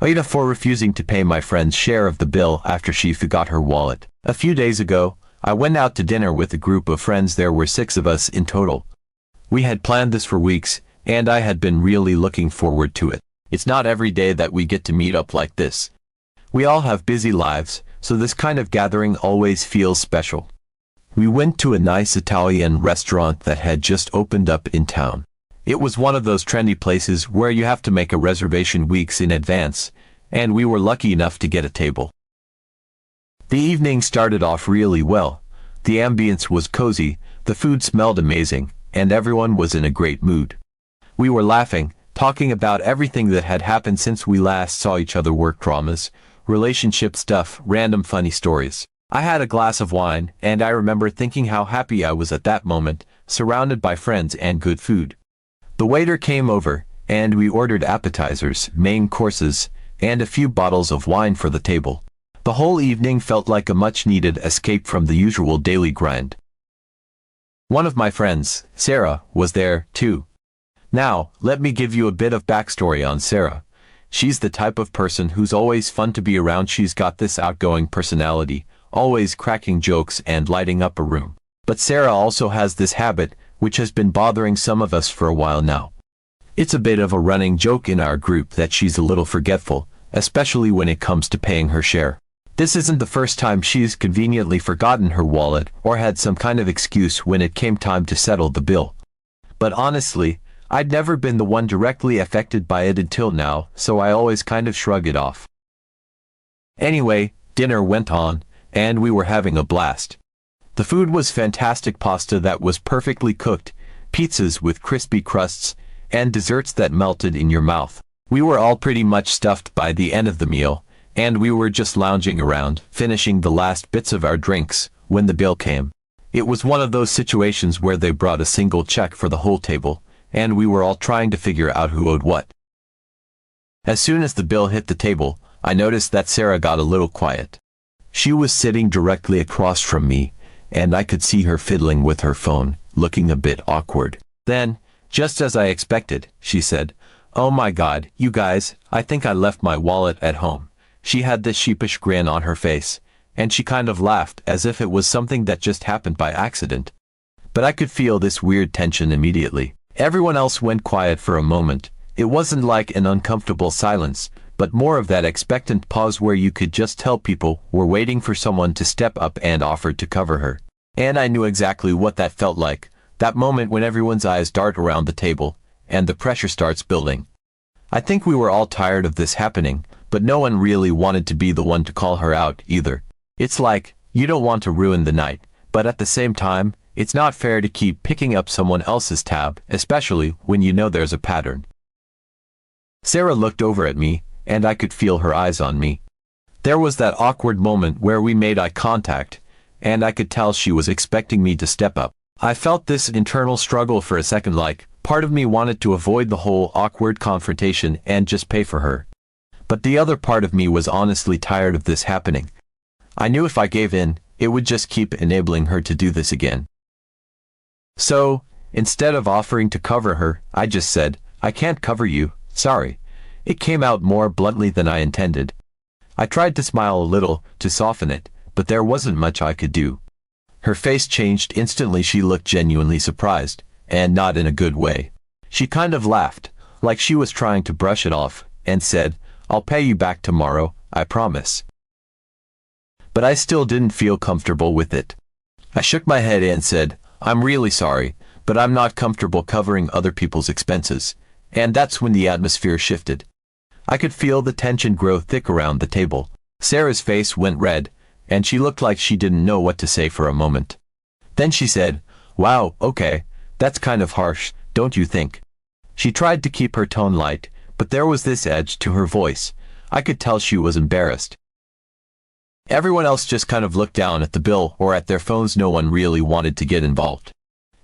AITA for refusing to pay my friend's share of the bill after she forgot her wallet. A few days ago, I went out to dinner with a group of friends. There were 6 of us in total. We had planned this for weeks, and I had been really looking forward to it. It's not every day that we get to meet up like this. We all have busy lives, so this kind of gathering always feels special. We went to a nice Italian restaurant that had just opened up in town. It was one of those trendy places where you have to make a reservation weeks in advance, and we were lucky enough to get a table. The evening started off really well. The ambience was cozy, the food smelled amazing, and everyone was in a great mood. We were laughing, talking about everything that had happened since we last saw each other: work dramas, relationship stuff, random funny stories. I had a glass of wine, and I remember thinking how happy I was at that moment, surrounded by friends and good food. The waiter came over, and we ordered appetizers, main courses, and a few bottles of wine for the table. The whole evening felt like a much-needed escape from the usual daily grind. One of my friends, Sarah, was there, too. Now, let me give you a bit of backstory on Sarah. She's the type of person who's always fun to be around. She's got this outgoing personality, always cracking jokes and lighting up a room. But Sarah also has this habit, which has been bothering some of us for a while now. It's a bit of a running joke in our group that she's a little forgetful, especially when it comes to paying her share. This isn't the first time she's conveniently forgotten her wallet or had some kind of excuse when it came time to settle the bill. But honestly, I'd never been the one directly affected by it until now, so I always kind of shrug it off. Anyway, dinner went on, and we were having a blast. The food was fantastic: pasta that was perfectly cooked, pizzas with crispy crusts, and desserts that melted in your mouth. We were all pretty much stuffed by the end of the meal, and we were just lounging around, finishing the last bits of our drinks, when the bill came. It was one of those situations where they brought a single check for the whole table, and we were all trying to figure out who owed what. As soon as the bill hit the table, I noticed that Sarah got a little quiet. She was sitting directly across from me, and I could see her fiddling with her phone, looking a bit awkward. Then, just as I expected, she said, "Oh my God, you guys, I think I left my wallet at home." She had this sheepish grin on her face, and she kind of laughed as if it was something that just happened by accident. But I could feel this weird tension immediately. Everyone else went quiet for a moment. It wasn't like an uncomfortable silence, but more of that expectant pause where you could just tell people were waiting for someone to step up and offer to cover her. And I knew exactly what that felt like, that moment when everyone's eyes dart around the table, and the pressure starts building. I think we were all tired of this happening, but no one really wanted to be the one to call her out either. It's like, you don't want to ruin the night, but at the same time, it's not fair to keep picking up someone else's tab, especially when you know there's a pattern. Sarah looked over at me, and I could feel her eyes on me. There was that awkward moment where we made eye contact, and I could tell she was expecting me to step up. I felt this internal struggle for a second, like, part of me wanted to avoid the whole awkward confrontation and just pay for her. But the other part of me was honestly tired of this happening. I knew if I gave in, it would just keep enabling her to do this again. So, instead of offering to cover her, I just said, "I can't cover you, sorry." It came out more bluntly than I intended. I tried to smile a little, to soften it, but there wasn't much I could do. Her face changed instantly. She looked genuinely surprised, and not in a good way. She kind of laughed, like she was trying to brush it off, and said, "I'll pay you back tomorrow, I promise." But I still didn't feel comfortable with it. I shook my head and said, "I'm really sorry, but I'm not comfortable covering other people's expenses." And that's when the atmosphere shifted. I could feel the tension grow thick around the table. Sarah's face went red, and she looked like she didn't know what to say for a moment. Then she said, "Wow, okay, that's kind of harsh, don't you think?" She tried to keep her tone light, but there was this edge to her voice. I could tell she was embarrassed. Everyone else just kind of looked down at the bill or at their phones. No one really wanted to get involved.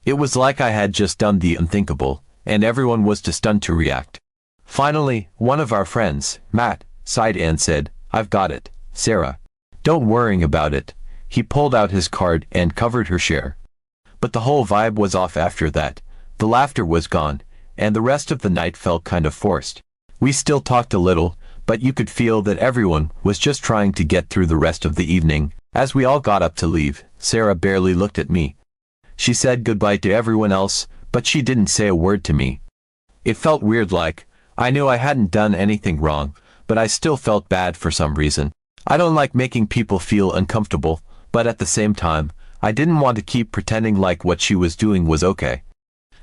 It was like I had just done the unthinkable, and everyone was too stunned to react. Finally, one of our friends, Matt, sighed and said, "I've got it, Sarah. Don't worry about it." He pulled out his card and covered her share. But the whole vibe was off after that. The laughter was gone, and the rest of the night felt kind of forced. We still talked a little, but you could feel that everyone was just trying to get through the rest of the evening. As we all got up to leave, Sarah barely looked at me. She said goodbye to everyone else, but she didn't say a word to me. It felt weird, like I knew I hadn't done anything wrong, but I still felt bad for some reason. I don't like making people feel uncomfortable, but at the same time, I didn't want to keep pretending like what she was doing was okay.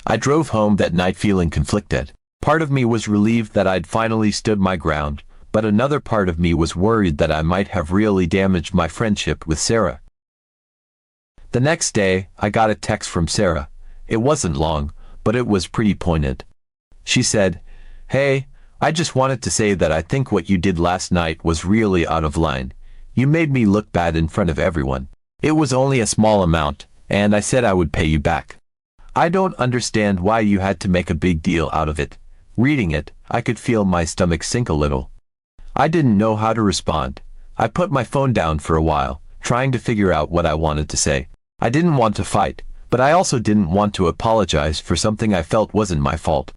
I drove home that night feeling conflicted. Part of me was relieved that I'd finally stood my ground, but another part of me was worried that I might have really damaged my friendship with Sarah. The next day, I got a text from Sarah. It wasn't long, but it was pretty pointed. She said, "Hey, I just wanted to say that I think what you did last night was really out of line. You made me look bad in front of everyone. It was only a small amount, and I said I would pay you back. I don't understand why you had to make a big deal out of it." Reading it, I could feel my stomach sink a little. I didn't know how to respond. I put my phone down for a while, trying to figure out what I wanted to say. I didn't want to fight, but I also didn't want to apologize for something I felt wasn't my fault.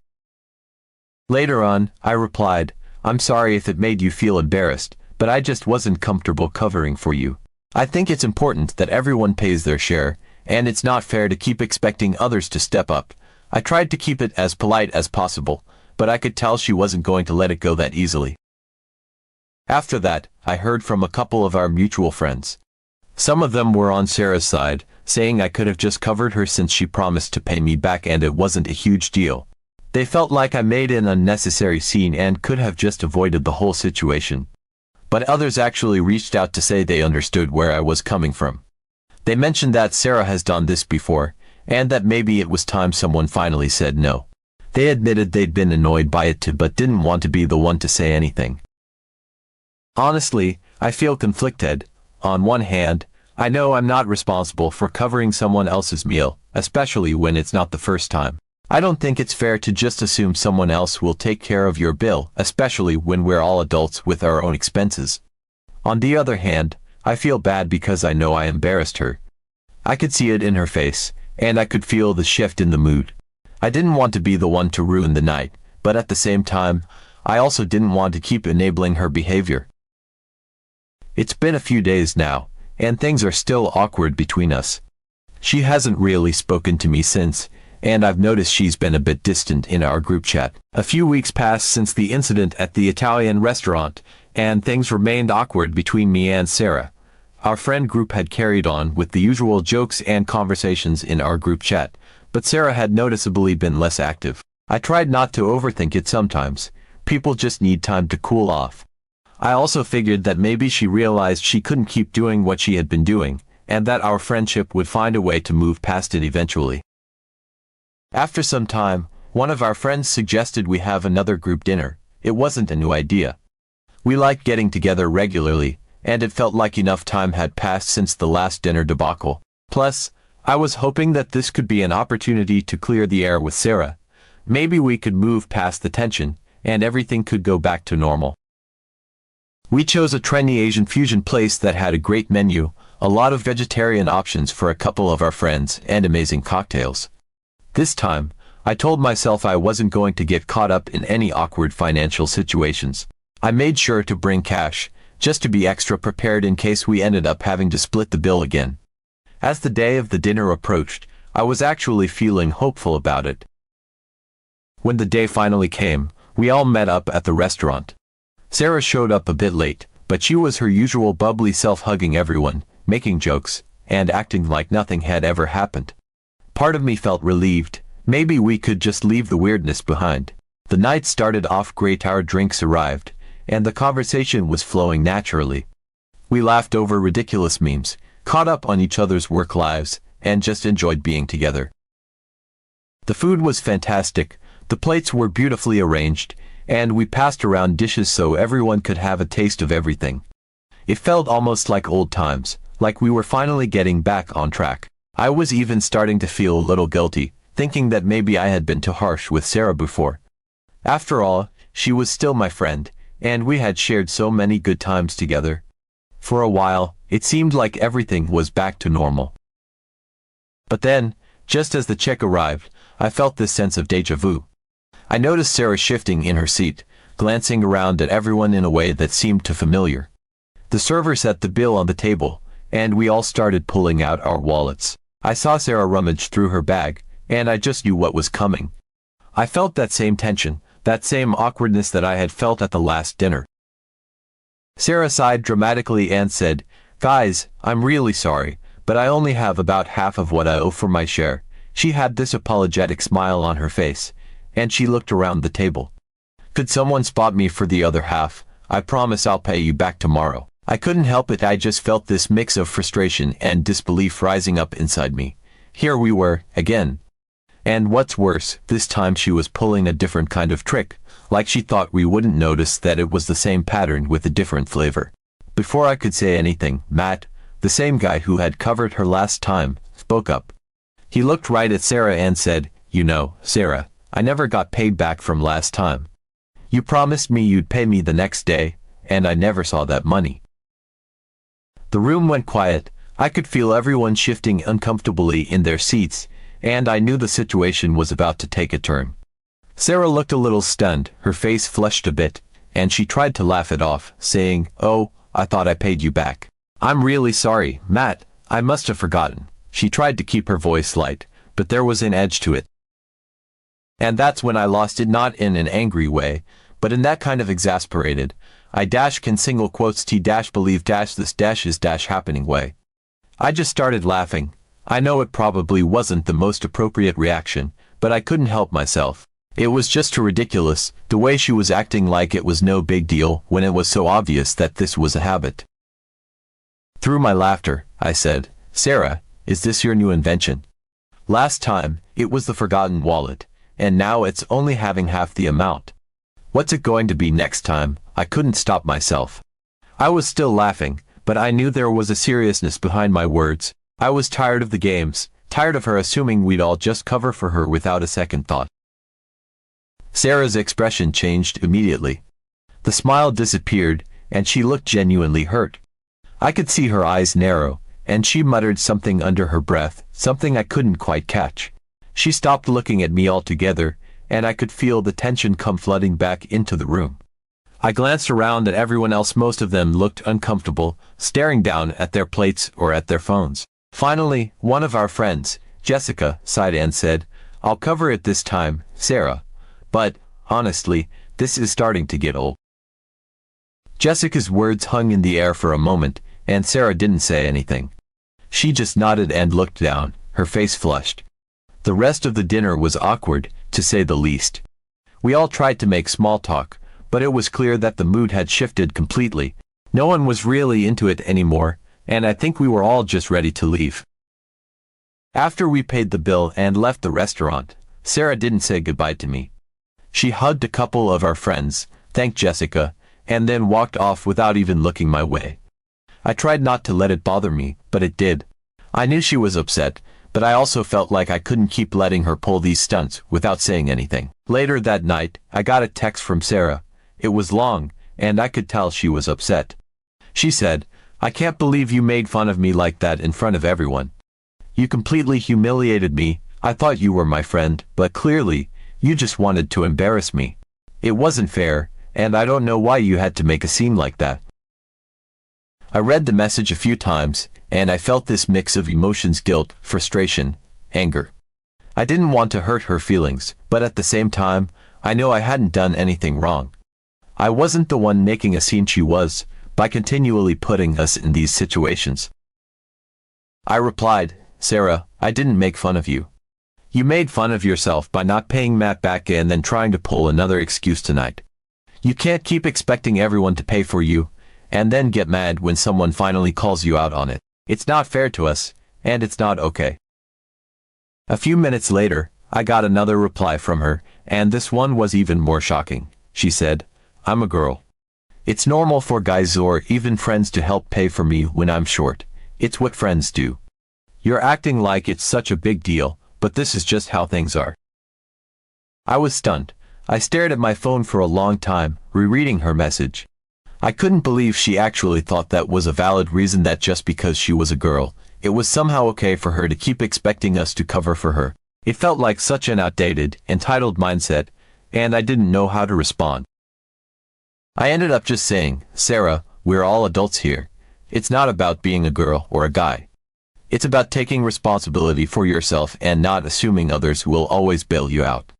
Later on, I replied, "I'm sorry if it made you feel embarrassed, but I just wasn't comfortable covering for you. I think it's important that everyone pays their share, and it's not fair to keep expecting others to step up." I tried to keep it as polite as possible, but I could tell she wasn't going to let it go that easily. After that, I heard from a couple of our mutual friends. Some of them were on Sarah's side, saying I could have just covered her since she promised to pay me back and it wasn't a huge deal. They felt like I made an unnecessary scene and could have just avoided the whole situation. But others actually reached out to say they understood where I was coming from. They mentioned that Sarah has done this before, and that maybe it was time someone finally said no. They admitted they'd been annoyed by it too, but didn't want to be the one to say anything. Honestly, I feel conflicted. On one hand, I know I'm not responsible for covering someone else's meal, especially when it's not the first time. I don't think it's fair to just assume someone else will take care of your bill, especially when we're all adults with our own expenses. On the other hand, I feel bad because I know I embarrassed her. I could see it in her face, and I could feel the shift in the mood. I didn't want to be the one to ruin the night, but at the same time, I also didn't want to keep enabling her behavior. It's been a few days now, and things are still awkward between us. She hasn't really spoken to me since, and I've noticed she's been a bit distant in our group chat. A few weeks passed since the incident at the Italian restaurant, and things remained awkward between me and Sarah. Our friend group had carried on with the usual jokes and conversations in our group chat, but Sarah had noticeably been less active. I tried not to overthink it sometimes. People just need time to cool off. I also figured that maybe she realized she couldn't keep doing what she had been doing, and that our friendship would find a way to move past it eventually. After some time, one of our friends suggested we have another group dinner. It wasn't a new idea. We liked getting together regularly, and it felt like enough time had passed since the last dinner debacle. Plus, I was hoping that this could be an opportunity to clear the air with Sarah. Maybe we could move past the tension, and everything could go back to normal. We chose a trendy Asian fusion place that had a great menu, a lot of vegetarian options for a couple of our friends, and amazing cocktails. This time, I told myself I wasn't going to get caught up in any awkward financial situations. I made sure to bring cash, just to be extra prepared in case we ended up having to split the bill again. As the day of the dinner approached, I was actually feeling hopeful about it. When the day finally came, we all met up at the restaurant. Sarah showed up a bit late, but she was her usual bubbly self, hugging everyone, making jokes, and acting like nothing had ever happened. Part of me felt relieved. Maybe we could just leave the weirdness behind. The night started off great. Our drinks arrived, and the conversation was flowing naturally. We laughed over ridiculous memes, caught up on each other's work lives, and just enjoyed being together. The food was fantastic, the plates were beautifully arranged, and we passed around dishes so everyone could have a taste of everything. It felt almost like old times, like we were finally getting back on track. I was even starting to feel a little guilty, thinking that maybe I had been too harsh with Sarah before. After all, she was still my friend, and we had shared so many good times together. For a while, it seemed like everything was back to normal. But then, just as the check arrived, I felt this sense of déjà vu. I noticed Sarah shifting in her seat, glancing around at everyone in a way that seemed too familiar. The server set the bill on the table, and we all started pulling out our wallets. I saw Sarah rummage through her bag, and I just knew what was coming. I felt that same tension, that same awkwardness that I had felt at the last dinner. Sarah sighed dramatically and said, "Guys, I'm really sorry, but I only have about half of what I owe for my share." She had this apologetic smile on her face, and she looked around the table. "Could someone spot me for the other half? I promise I'll pay you back tomorrow." I couldn't help it, I just felt this mix of frustration and disbelief rising up inside me. Here we were, again. And what's worse, this time she was pulling a different kind of trick, like she thought we wouldn't notice that it was the same pattern with a different flavor. Before I could say anything, Matt, the same guy who had covered her last time, spoke up. He looked right at Sarah and said, "You know, Sarah, I never got paid back from last time. You promised me you'd pay me the next day, and I never saw that money." The room went quiet. I could feel everyone shifting uncomfortably in their seats, and I knew the situation was about to take a turn. Sarah looked a little stunned, her face flushed a bit, and she tried to laugh it off, saying, "Oh, I thought I paid you back. I'm really sorry, Matt, I must have forgotten." She tried to keep her voice light, but there was an edge to it. And that's when I lost it, not in an angry way, but in that kind of exasperated, I can single quotes T believe this is happening way. I just started laughing. I know it probably wasn't the most appropriate reaction, but I couldn't help myself. It was just too ridiculous, the way she was acting like it was no big deal when it was so obvious that this was a habit. Through my laughter, I said, "Sarah, is this your new invention? Last time, it was the forgotten wallet, and now it's only having half the amount. What's it going to be next time?" I couldn't stop myself. I was still laughing, but I knew there was a seriousness behind my words. I was tired of the games, tired of her assuming we'd all just cover for her without a second thought. Sarah's expression changed immediately. The smile disappeared, and she looked genuinely hurt. I could see her eyes narrow, and she muttered something under her breath, something I couldn't quite catch. She stopped looking at me altogether, and I could feel the tension come flooding back into the room. I glanced around at everyone else. Most of them looked uncomfortable, staring down at their plates or at their phones. Finally, one of our friends, Jessica, sighed and said, "I'll cover it this time, Sarah. But, honestly, this is starting to get old." Jessica's words hung in the air for a moment, and Sarah didn't say anything. She just nodded and looked down, her face flushed. The rest of the dinner was awkward, to say the least. We all tried to make small talk, but it was clear that the mood had shifted completely. No one was really into it anymore, and I think we were all just ready to leave. After we paid the bill and left the restaurant, Sarah didn't say goodbye to me. She hugged a couple of our friends, thanked Jessica, and then walked off without even looking my way. I tried not to let it bother me, but it did. I knew she was upset, but I also felt like I couldn't keep letting her pull these stunts without saying anything. Later that night, I got a text from Sarah. It was long, and I could tell she was upset. She said, "I can't believe you made fun of me like that in front of everyone. You completely humiliated me. I thought you were my friend, but clearly, you just wanted to embarrass me. It wasn't fair, and I don't know why you had to make a scene like that." I read the message a few times, and I felt this mix of emotions: guilt, frustration, anger. I didn't want to hurt her feelings, but at the same time, I knew I hadn't done anything wrong. I wasn't the one making a scene, she was, by continually putting us in these situations. I replied, "Sarah, I didn't make fun of you. You made fun of yourself by not paying Matt back and then trying to pull another excuse tonight. You can't keep expecting everyone to pay for you, and then get mad when someone finally calls you out on it. It's not fair to us, and it's not okay." A few minutes later, I got another reply from her, and this one was even more shocking. She said, "I'm a girl. It's normal for guys or even friends to help pay for me when I'm short. It's what friends do. You're acting like it's such a big deal, but this is just how things are." I was stunned. I stared at my phone for a long time, rereading her message. I couldn't believe she actually thought that was a valid reason, that just because she was a girl, it was somehow okay for her to keep expecting us to cover for her. It felt like such an outdated, entitled mindset, and I didn't know how to respond. I ended up just saying, Sarah, we're all adults here. It's not about being a girl or a guy. It's about taking responsibility for yourself and not assuming others will always bail you out.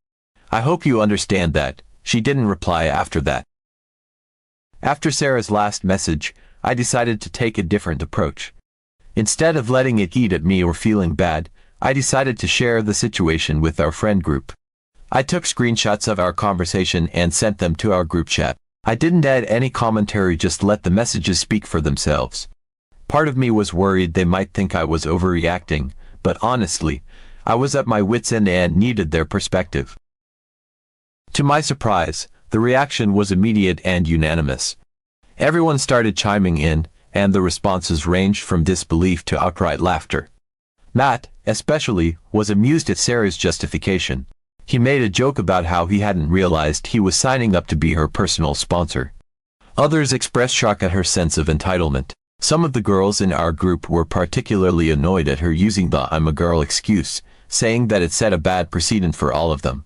I hope you understand that. She didn't reply after that. After Sarah's last message, I decided to take a different approach. Instead of letting it eat at me or feeling bad, I decided to share the situation with our friend group. I took screenshots of our conversation and sent them to our group chat. I didn't add any commentary, just let the messages speak for themselves. Part of me was worried they might think I was overreacting, but honestly, I was at my wit's end and needed their perspective. To my surprise, the reaction was immediate and unanimous. Everyone started chiming in, and the responses ranged from disbelief to outright laughter. Matt, especially, was amused at Sarah's justification. He made a joke about how he hadn't realized he was signing up to be her personal sponsor. Others expressed shock at her sense of entitlement. Some of the girls in our group were particularly annoyed at her using the "I'm a girl" excuse, saying that it set a bad precedent for all of them.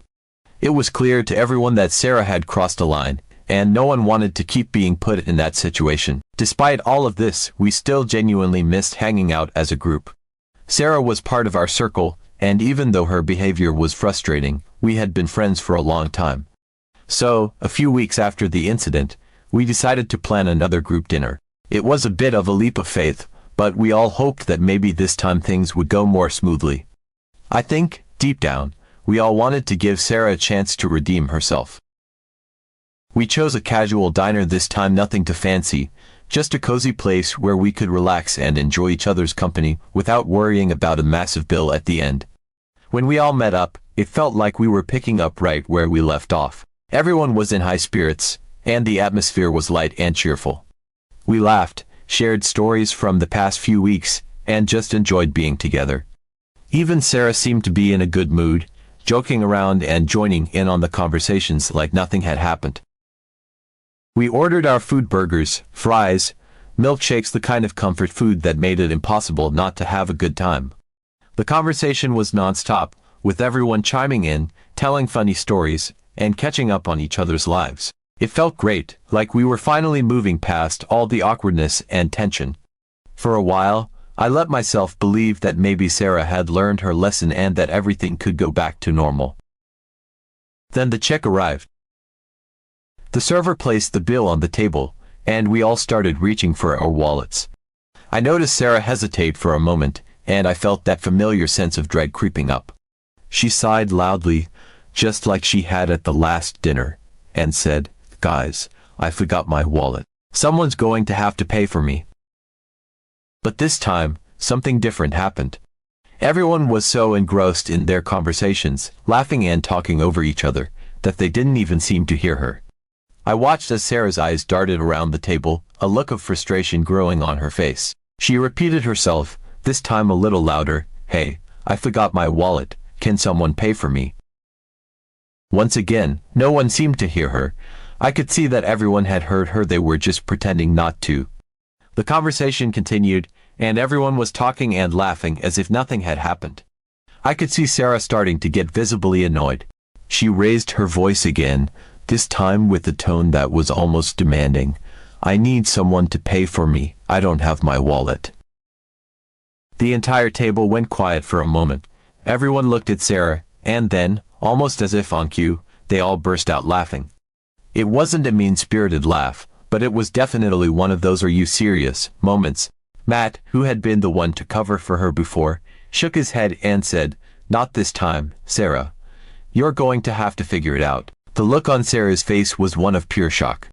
It was clear to everyone that Sarah had crossed a line, and no one wanted to keep being put in that situation. Despite all of this, we still genuinely missed hanging out as a group. Sarah was part of our circle, and even though her behavior was frustrating, we had been friends for a long time. So, a few weeks after the incident, we decided to plan another group dinner. It was a bit of a leap of faith, but we all hoped that maybe this time things would go more smoothly. I think, deep down, we all wanted to give Sarah a chance to redeem herself. We chose a casual diner this time, nothing too fancy, just a cozy place where we could relax and enjoy each other's company without worrying about a massive bill at the end. When we all met up, it felt like we were picking up right where we left off. Everyone was in high spirits, and the atmosphere was light and cheerful. We laughed, shared stories from the past few weeks, and just enjoyed being together. Even Sarah seemed to be in a good mood, joking around and joining in on the conversations like nothing had happened. We ordered our food: burgers, fries, milkshakes, the kind of comfort food that made it impossible not to have a good time. The conversation was non-stop, with everyone chiming in, telling funny stories, and catching up on each other's lives. It felt great, like we were finally moving past all the awkwardness and tension. For a while, I let myself believe that maybe Sarah had learned her lesson and that everything could go back to normal. Then the check arrived. The server placed the bill on the table, and we all started reaching for our wallets. I noticed Sarah hesitate for a moment, and I felt that familiar sense of dread creeping up. She sighed loudly, just like she had at the last dinner, and said, "Guys, I forgot my wallet. Someone's going to have to pay for me." But this time, something different happened. Everyone was so engrossed in their conversations, laughing and talking over each other, that they didn't even seem to hear her. I watched as Sarah's eyes darted around the table, a look of frustration growing on her face. She repeated herself, this time a little louder, "Hey, I forgot my wallet. Can someone pay for me?" Once again, no one seemed to hear her. I could see that everyone had heard her, they were just pretending not to. The conversation continued, and everyone was talking and laughing as if nothing had happened. I could see Sarah starting to get visibly annoyed. She raised her voice again, this time with a tone that was almost demanding. "I need someone to pay for me. I don't have my wallet." The entire table went quiet for a moment. Everyone looked at Sarah, and then, almost as if on cue, they all burst out laughing. It wasn't a mean-spirited laugh, but it was definitely one of those "are you serious" moments. Matt, who had been the one to cover for her before, shook his head and said, "Not this time, Sarah. You're going to have to figure it out." The look on Sarah's face was one of pure shock.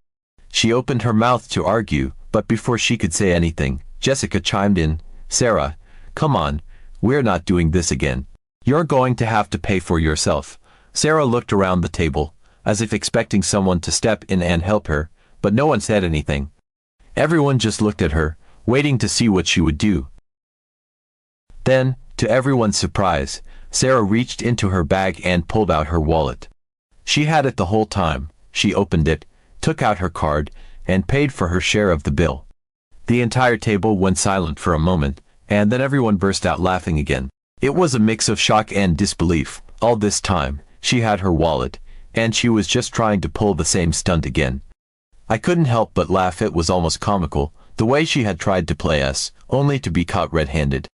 She opened her mouth to argue, but before she could say anything, Jessica chimed in, "Sarah, come on, we're not doing this again. You're going to have to pay for yourself." Sarah looked around the table, as if expecting someone to step in and help her, but no one said anything. Everyone just looked at her, waiting to see what she would do. Then, to everyone's surprise, Sarah reached into her bag and pulled out her wallet. She had it the whole time. She opened it, took out her card, and paid for her share of the bill. The entire table went silent for a moment, and then everyone burst out laughing again. It was a mix of shock and disbelief. All this time, she had her wallet, and she was just trying to pull the same stunt again. I couldn't help but laugh. It was almost comical, the way she had tried to play us, only to be caught red-handed.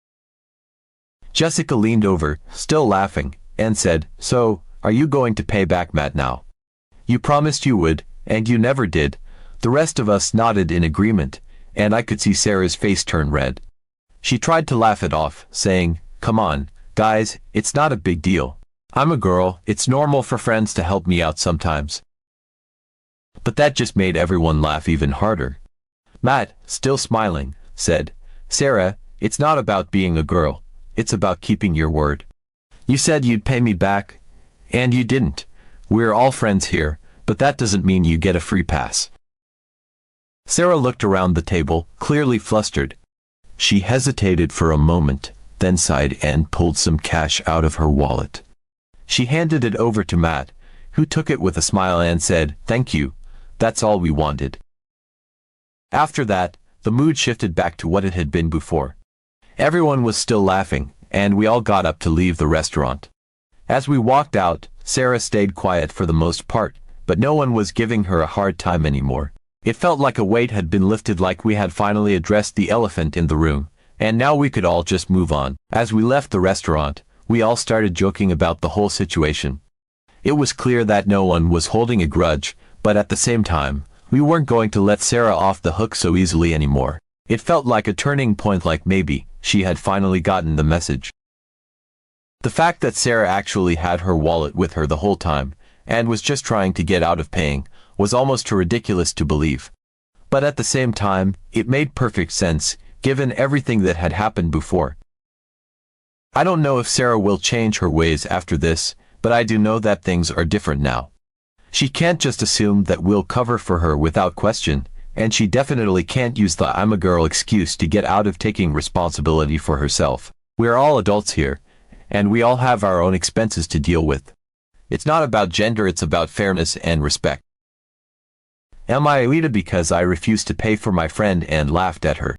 Jessica leaned over, still laughing, and said, "So, are you going to pay back Matt now? You promised you would, and you never did." The rest of us nodded in agreement, and I could see Sarah's face turn red. She tried to laugh it off, saying, "Come on, guys, it's not a big deal. I'm a girl, it's normal for friends to help me out sometimes." But that just made everyone laugh even harder. Matt, still smiling, said, "Sarah, it's not about being a girl, it's about keeping your word. You said you'd pay me back, and you didn't. We're all friends here, but that doesn't mean you get a free pass." Sarah looked around the table, clearly flustered. She hesitated for a moment, then sighed and pulled some cash out of her wallet. She handed it over to Matt, who took it with a smile and said, "Thank you, that's all we wanted." After that, the mood shifted back to what it had been before. Everyone was still laughing, and we all got up to leave the restaurant. As we walked out, Sarah stayed quiet for the most part, but no one was giving her a hard time anymore. It felt like a weight had been lifted, like we had finally addressed the elephant in the room, and now we could all just move on. As we left the restaurant, we all started joking about the whole situation. It was clear that no one was holding a grudge, but at the same time, we weren't going to let Sarah off the hook so easily anymore. It felt like a turning point, like maybe she had finally gotten the message. The fact that Sarah actually had her wallet with her the whole time, and was just trying to get out of paying, was almost too ridiculous to believe. But at the same time, it made perfect sense, given everything that had happened before. I don't know if Sarah will change her ways after this, but I do know that things are different now. She can't just assume that we'll cover for her without question, and she definitely can't use the "I'm a girl" excuse to get out of taking responsibility for herself. We're all adults here, and we all have our own expenses to deal with. It's not about gender, it's about fairness and respect. Am I AITA because I refused to pay for my friend and laughed at her?